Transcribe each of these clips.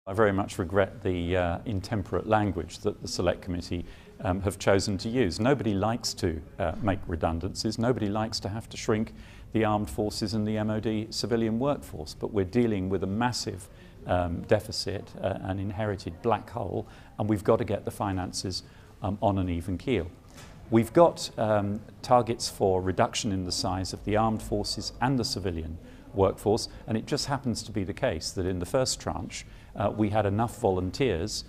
I very much regret the intemperate language that the Select Committee have chosen to use. Nobody likes to make redundancies. Nobody likes to have to shrink the armed forces and the MOD civilian workforce, but we're dealing with a massive deficit, an inherited black hole, and we've got to get the finances on an even keel. We've got targets for reduction in the size of the armed forces and the civilian workforce, and it just happens to be the case that in the first tranche we had enough volunteers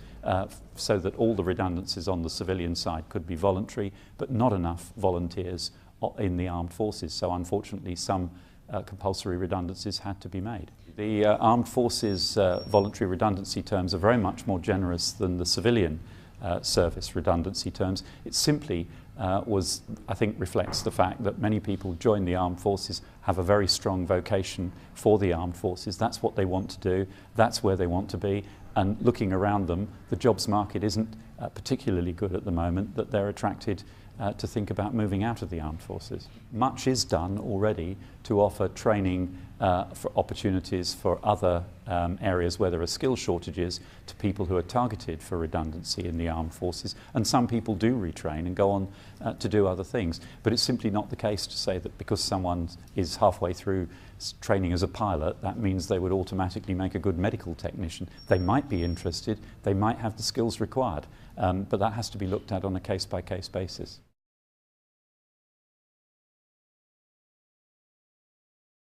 so that all the redundancies on the civilian side could be voluntary, but not enough volunteers in the armed forces. So unfortunately some compulsory redundancies had to be made. The armed forces voluntary redundancy terms are very much more generous than the civilian service redundancy terms. It simply I think reflects the fact that many people join the armed forces, have a very strong vocation for the armed forces. That's what they want to do, that's where they want to be, and looking around them, the jobs market isn't particularly good at the moment, that they're attracted to think about moving out of the armed forces. Much is done already to offer training for opportunities for other areas where there are skill shortages to people who are targeted for redundancy in the armed forces, and some people do retrain and go on to do other things. But it's simply not the case to say that because someone is halfway through training as a pilot, that means they would automatically make a good medical technician. They might be interested, they might have the skills required, but that has to be looked at on a case-by-case basis.